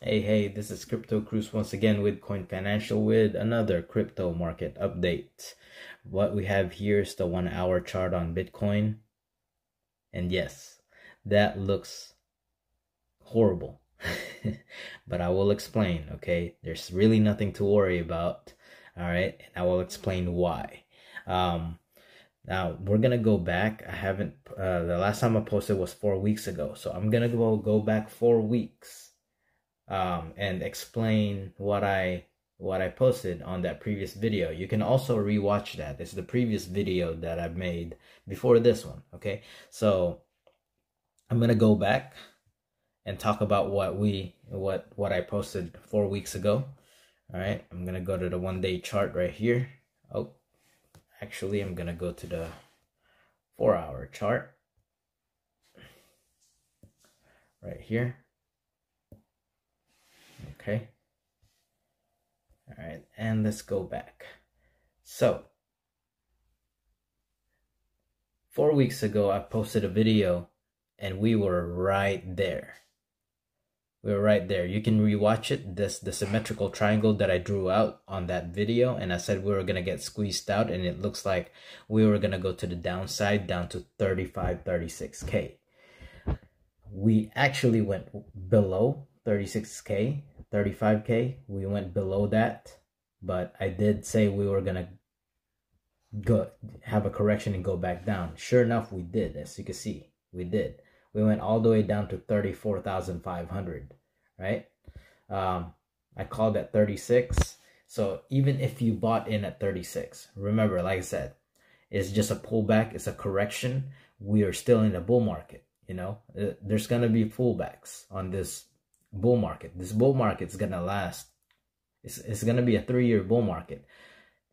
Hey, this is Crypto Cruise once again with Coin Financial with another crypto market update. What we have here is the 1 hour chart on Bitcoin. And yes, that looks horrible. But I will explain, okay? There's really nothing to worry about, all right? And I will explain why. Now we're gonna go back. I haven't the last time I posted was 4 weeks ago, so I'm gonna go back 4 weeks and explain what I posted on that previous video. You can also rewatch that. It's the previous video that I've made before this one. Okay, so I'm gonna go back and talk about what I posted 4 weeks ago. All right, I'm gonna go to the 1-day chart right here. Oh, actually, I'm gonna go to the 4-hour chart right here. Okay. All right, and let's go back. So 4 weeks ago, I posted a video and we were right there. We were right there. You can rewatch it. The symmetrical triangle that I drew out on that video, and I said we were gonna get squeezed out, and it looks like we were gonna go to the downside down to 36K. We actually went below 36K, 35K. We went below that, but I did say we were gonna go have a correction and go back down. Sure enough, we did. As you can see, we did. We went all the way down to 34,500, right? I called at 36. So even if you bought in at 36, remember, like I said, it's just a pullback. It's a correction. We are still in a bull market. You know, there's gonna be pullbacks on this bull market. This bull market's gonna last. It's gonna be a 3-year bull market.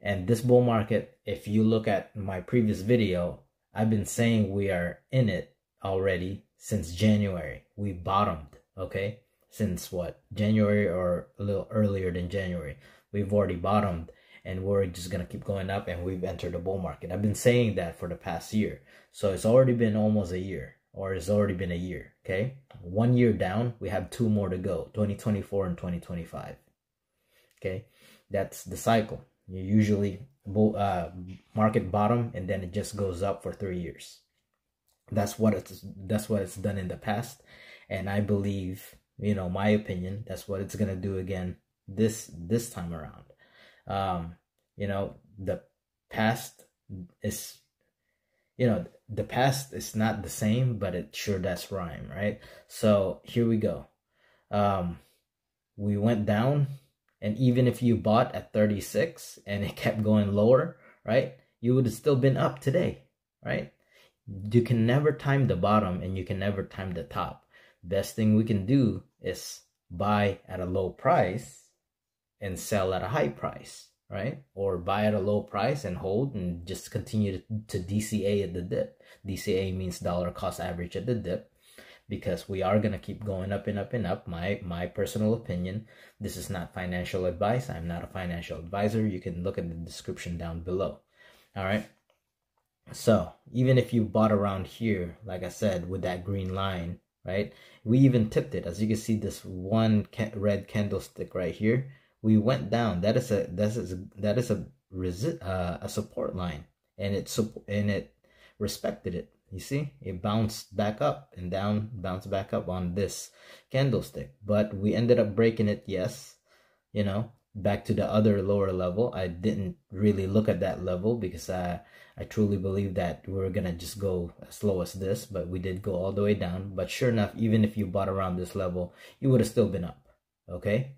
And this bull market, if you look at my previous video, I've been saying we are in it already since January. We bottomed, okay? Since what? January or a little earlier than January. We've already bottomed and we're just going to keep going up, and we've entered the bull market. I've been saying that for the past year. So it's already been almost a year, or it's already been a year, okay? 1 year down, we have 2 more to go, 2024 and 2025, okay? That's the cycle. You usually market bottom and then it just goes up for 3 years. That's what it's done in the past, and I believe, you know, my opinion, that's what it's gonna do again this time around. You know, the past is, you know, the past is not the same, but it sure does rhyme, right? So here we go. We went down, and even if you bought at 36 and it kept going lower, right, you would have still been up today, right? You can never time the bottom and you can never time the top. Best thing we can do is buy at a low price and sell at a high price, right? Or buy at a low price and hold and just continue to DCA at the dip. DCA means dollar cost average at the dip, because we are going to keep going up and up and up. My personal opinion. This is not financial advice. I'm not a financial advisor. You can look at the description down below. All right. So even if you bought around here, like I said, with that green line, right? We even tipped it. As you can see, this one red candlestick right here, we went down. That is a support line, and it respected it. You see, it bounced back up and down, bounced back up on this candlestick, but we ended up breaking it. Yes, you know, back to the other lower level. I didn't really look at that level because I truly believe that we were gonna just go as low as this, but we did go all the way down. But sure enough, even if you bought around this level, you would have still been up. Okay,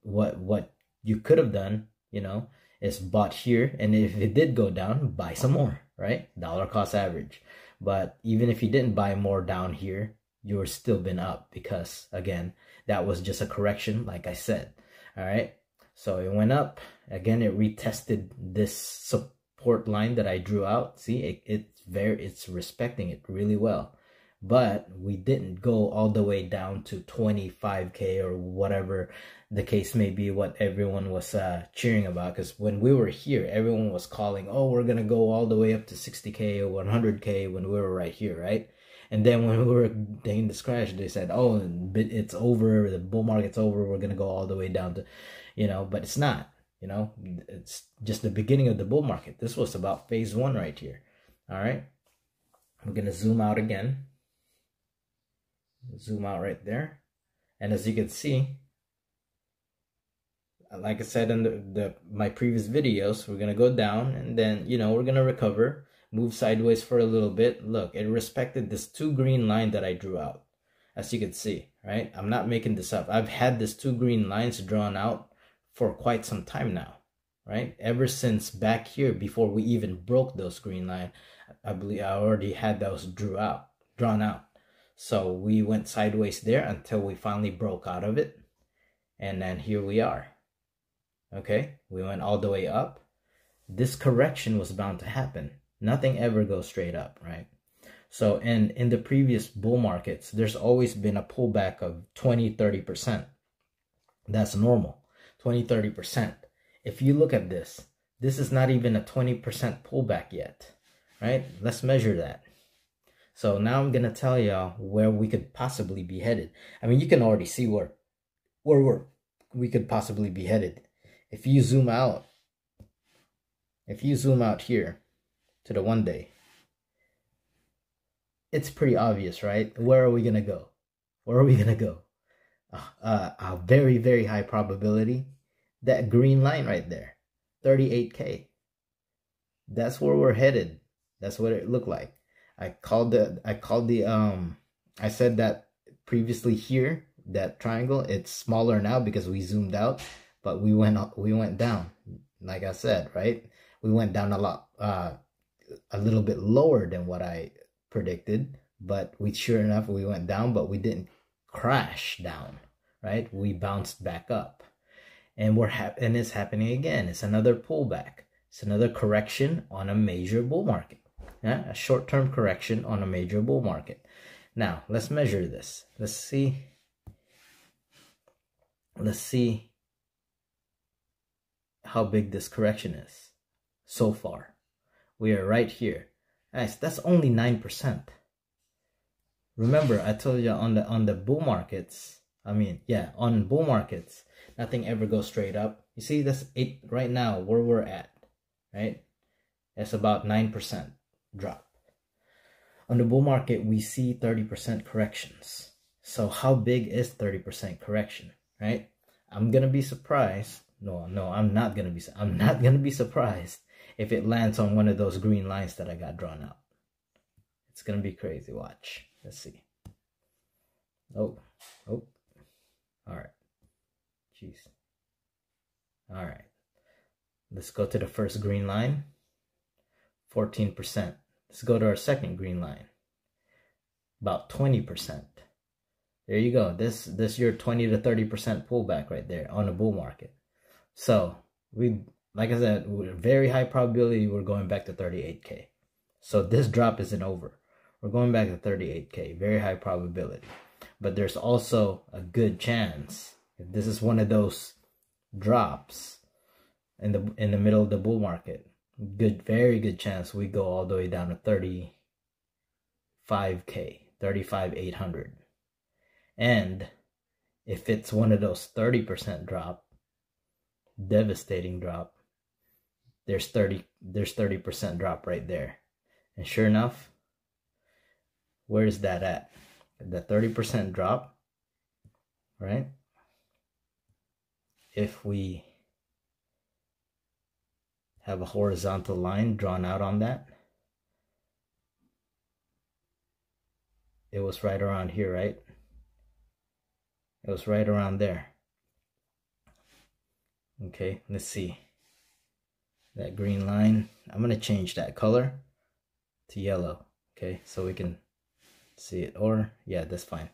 what you could have done, you know, is bought here, and if it did go down, buy some more, right? Dollar cost average. But even if you didn't buy more down here, you were still been up, because again, that was just a correction, like I said. All right, so it went up again. It retested this support line that I drew out. See, it's respecting it really well. But we didn't go all the way down to 25K or whatever the case may be, what everyone was cheering about. Because when we were here, everyone was calling, oh, we're gonna go all the way up to 60K or 100K when we were right here, right? And then when we were taking this crash, they said, oh, it's over, the bull market's over, we're going to go all the way down to, but it's not, it's just the beginning of the bull market. This was about phase one right here. All right. I'm going to zoom out again. Zoom out right there. And as you can see, like I said in my previous videos, we're going to go down and then, we're going to recover, move sideways for a little bit. Look, it respected this 2 green line that I drew out, as you can see, right? I'm not making this up. I've had this 2 green lines drawn out for quite some time now, right? Ever since back here, before we even broke those green line, I believe I already had those drawn out. So we went sideways there until we finally broke out of it. And then here we are. Okay, we went all the way up. This correction was bound to happen. Nothing ever goes straight up, right? So, and in the previous bull markets, there's always been a pullback of 20-30%. That's normal, 20-30%. If you look at this is not even a 20% pullback yet, right? Let's measure that. So now I'm gonna tell y'all where we could possibly be headed. I mean, you can already see where we could possibly be headed. If you zoom out here to the 1 day, it's pretty obvious, right? Where are we gonna go? Where are we gonna go? A very, very high probability. That green line right there, 38K. That's where we're headed. That's what it looked like. I said that previously here, that triangle, it's smaller now because we zoomed out, but we went down, like I said, right? We went down a little bit lower than what I predicted, but sure enough, we went down, but we didn't crash down, right? We bounced back up, and and it's happening again. It's another pullback. It's another correction on a major bull market. A short-term correction on a major bull market. Now, let's measure this. Let's see how big this correction is so far. We are right here. Guys, that's only 9%. Remember, I told you on the bull markets, on bull markets, nothing ever goes straight up. You see, that's 8 right now where we're at, right? That's about 9% drop. On the bull market, we see 30% corrections. So how big is 30% correction, right? I'm gonna be surprised. No, I'm not gonna be surprised if it lands on one of those green lines that I got drawn out. It's gonna be crazy. Watch. Let's see. Oh, all right. Jeez. All right. Let's go to the first green line. 14%. Let's go to our second green line. About 20%. There you go. This your 20 to 30% pullback right there on a bull market. So like I said, with a very high probability we're going back to 38K. So this drop isn't over. We're going back to 38K. Very high probability. But there's also a good chance, if this is one of those drops in the middle of the bull market, very good chance we go all the way down to 35K, 35,800. And if it's one of those 30% drop, devastating drop, there's 30% drop right there. And sure enough, where is that at? The 30% drop, right? If we have a horizontal line drawn out on that, it was right around here, right? It was right around there. Okay, let's see. That green line, I'm going to change that color to yellow, okay, so we can see it. Or, yeah, that's fine.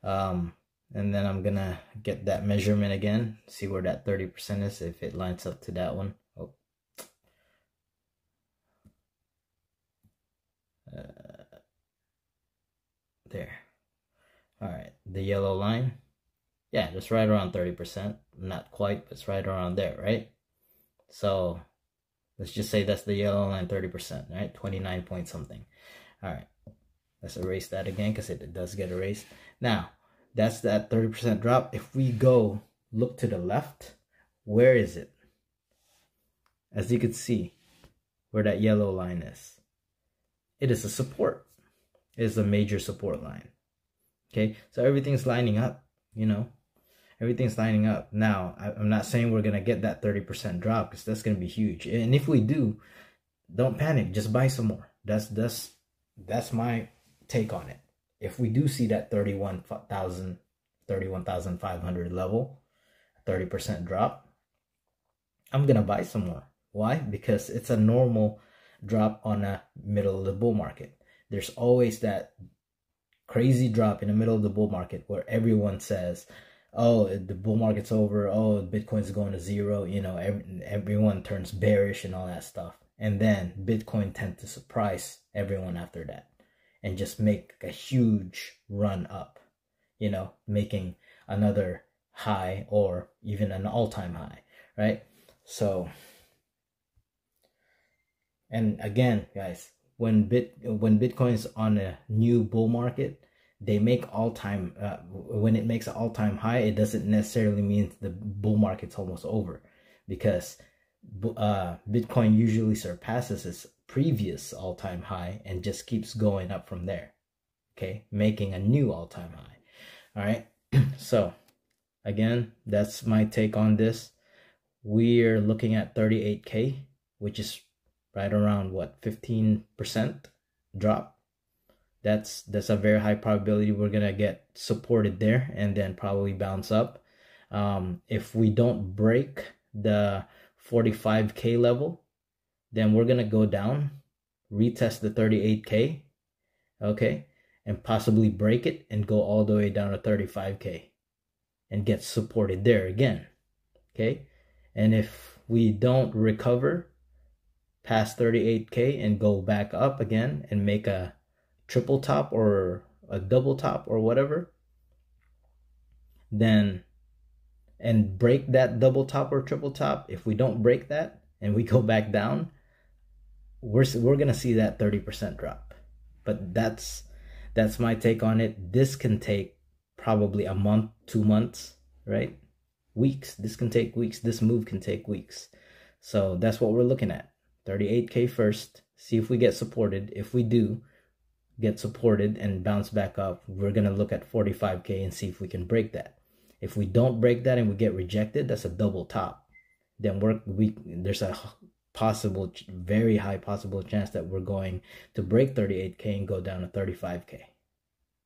And then I'm going to get that measurement again, see where that 30% is, if it lines up to that one. Oh. There. All right, the yellow line. Yeah, just right around 30%. Not quite, but it's right around there, right? So let's just say that's the yellow line, 30%, right? 29 point something. All right. Let's erase that again because it does get erased. Now, that's that 30% drop. If we go look to the left, where is it? As you can see, where that yellow line is, it is a support. It is a major support line. Okay, so everything's lining up, you know, everything's lining up. Now, I'm not saying we're gonna get that 30% drop because that's gonna be huge. And if we do, don't panic, just buy some more. That's my take on it. If we do see that 31,500 level, 30% drop, I'm gonna buy some more. Why? Because it's a normal drop on a middle of the bull market. There's always that crazy drop in the middle of the bull market where everyone says, oh, the bull market's over, oh, Bitcoin's going to zero, you know, everyone turns bearish and all that stuff. And then Bitcoin tends to surprise everyone after that and just make a huge run up, you know, making another high or even an all-time high, right? So, and again, guys, when Bitcoin is on a new bull market, they make all-time, when it makes an all-time high, it doesn't necessarily mean the bull market's almost over, because Bitcoin usually surpasses its previous all-time high and just keeps going up from there, okay, making a new all-time high. All right, so again, that's my take on this. We're looking at 38K, which is right around what, 15% drop. That's a very high probability we're gonna get supported there and then probably bounce up. If we don't break the 45K level, then we're gonna go down, retest the 38K, okay, and possibly break it and go all the way down to 35K and get supported there again, okay. And if we don't recover past 38K and go back up again and make a triple top or a double top or whatever, then, and break that double top or triple top, if we don't break that and we go back down, we're gonna see that 30% drop. But that's my take on it. This can take probably a month, 2 months, right? Weeks. This can take weeks. This move can take weeks. So that's what we're looking at. 38K first, see if we get supported. If we do get supported and bounce back up, we're gonna look at 45K and see if we can break that. If we don't break that and we get rejected, that's a double top. Then there's a possible, very high possible chance that we're going to break 38K and go down to 35K.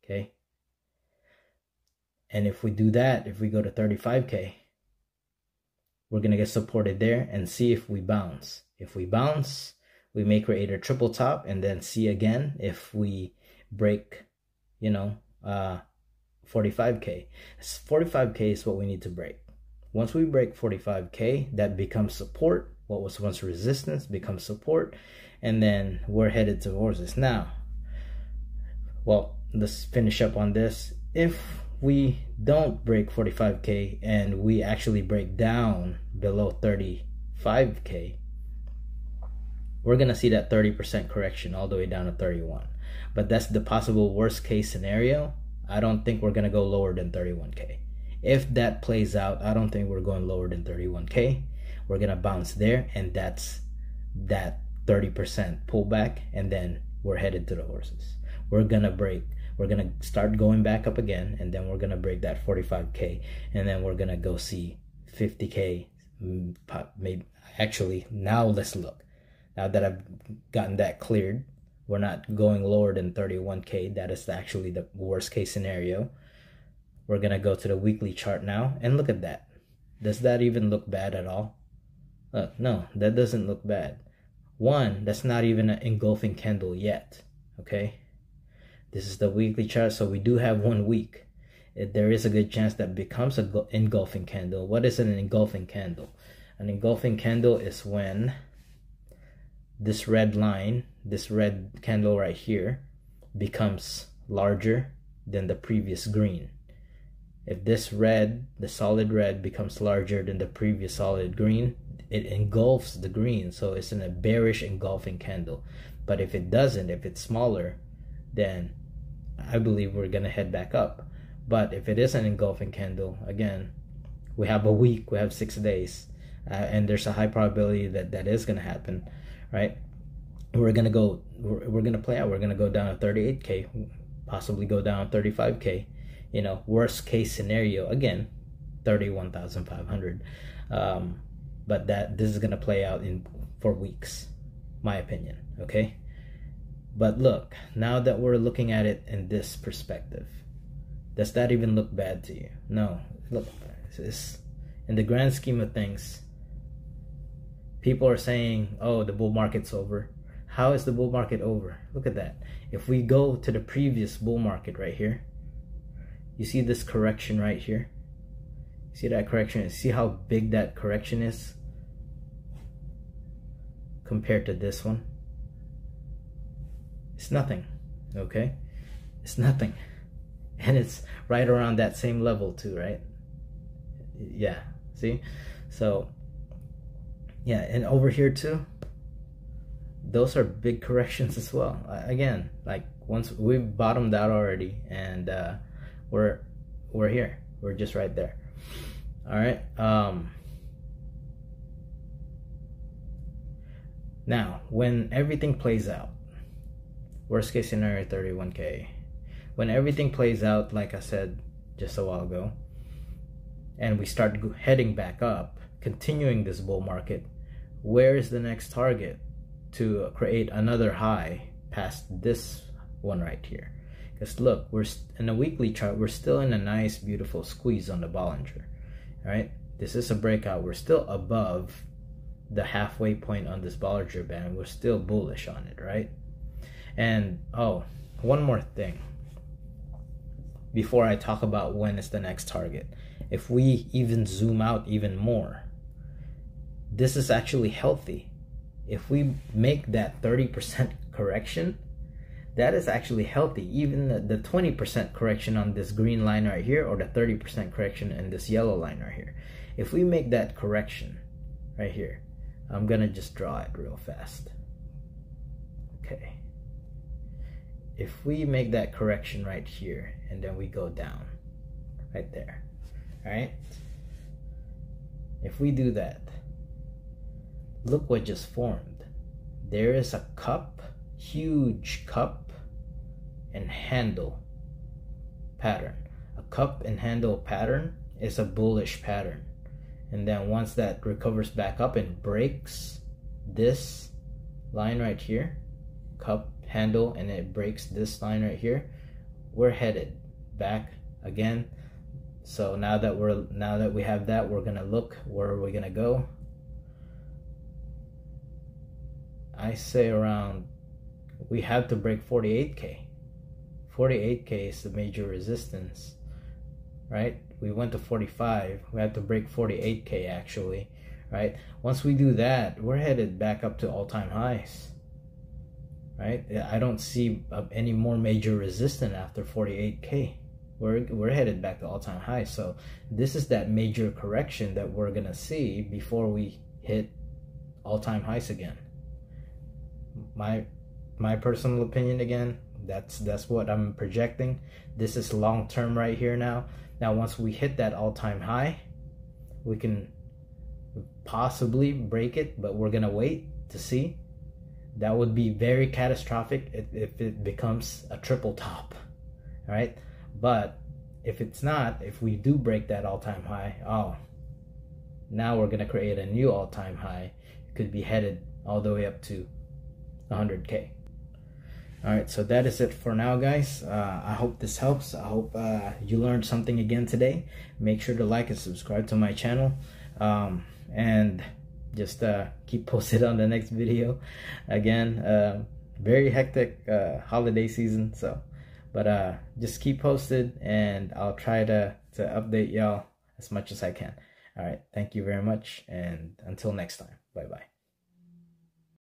Okay. And if we do that, if we go to 35K, we're gonna get supported there and see if we bounce. If we bounce, we may create a triple top and then see again if we break, you know, 45K. 45K is what we need to break. Once we break 45K, that becomes support. What was once resistance becomes support, and then we're headed towards this. Now, well, let's finish up on this. If we don't break 45K and we actually break down below 35K, we're gonna see that 30% correction all the way down to 31. But that's the possible worst case scenario. I don't think we're gonna go lower than 31K. If that plays out, I don't think we're going lower than 31K. We're gonna bounce there, and that's that 30% pullback, and then we're headed to the horses. We're gonna start going back up again, and then we're gonna break that 45K, and then we're gonna go see 50K. Maybe actually, now let's look. Now that I've gotten that cleared, we're not going lower than 31K. That is actually the worst case scenario. We're gonna go to the weekly chart now and look at that. Does that even look bad at all? No, that doesn't look bad. One, that's not even an engulfing candle yet, okay? This is the weekly chart, so we do have 1 week. There is a good chance that becomes an engulfing candle. What is an engulfing candle? An engulfing candle is when this red line, this red candle right here, becomes larger than the previous green. If this red, the solid red, becomes larger than the previous solid green, it engulfs the green, so it's in a bearish engulfing candle. But if it doesn't, if it's smaller, then I believe we're gonna head back up. But if it is an engulfing candle, again, we have a week, we have 6 days, and there's a high probability that that is gonna happen, right? We're gonna play out. We're gonna go down to 38K, possibly go down 35K. You know, worst case scenario, again, 31,500. But this is gonna play out for weeks, my opinion. Okay. But look, now that we're looking at it in this perspective, does that even look bad to you? No. Look, in the grand scheme of things, people are saying, oh, the bull market's over. How is the bull market over? Look at that. If we go to the previous bull market right here, you see this correction right here? See that correction? See how big that correction is compared to this one? It's nothing, okay? It's nothing. And it's right around that same level too, right? Yeah, see? So, yeah, and over here too, those are big corrections as well. Again, like once we've bottomed out already, and we're here. We're just right there. All right. Now, when everything plays out, worst case scenario 31K. When everything plays out, like I said just a while ago, and we start heading back up, continuing this bull market, where is the next target to create another high past this one right here? Because look, we're in a weekly chart, we're still in a nice, beautiful squeeze on the Bollinger. All right, this is a breakout. We're still above the halfway point on this Bollinger Band. We're still bullish on it, right? And oh, one more thing before I talk about when is the next target. If we even zoom out even more, this is actually healthy. If we make that 30% correction, that is actually healthy. Even the 20% correction on this green line right here, or the 30% correction in this yellow line right here, if we make that correction right here, I'm gonna just draw it real fast. Okay. If we make that correction right here, and then we go down right there, all right? If we do that, look what just formed. There is a cup, huge cup and handle pattern. A cup and handle pattern is a bullish pattern. And then once that recovers back up and breaks this line right here, cup, handle, and it breaks this line right here, we're headed back again. So now that we have that, we're gonna look where are we gonna go. I say around, we have to break 48K. 48K is the major resistance, right? We went to 45, we have to break 48K actually, right? Once we do that, we're headed back up to all-time highs, right? I don't see any more major resistance after 48K. We're headed back to all-time highs. So this is that major correction that we're gonna see before we hit all-time highs again. My personal opinion, again, that's what I'm projecting. This is long term right here now. Now once we hit that all-time high, we can possibly break it, but we're gonna wait to see. That would be very catastrophic if it becomes a triple top. All right, but if it's not, if we do break that all-time high, oh, now we're gonna create a new all-time high. It could be headed all the way up to 100K. All right, so that is it for now, guys. I hope this helps. I hope you learned something again today. Make sure to like and subscribe to my channel, and just keep posted on the next video. Again, very hectic holiday season, so but just keep posted, and I'll try to update y'all as much as I can. All right, thank you very much, and until next time, bye bye.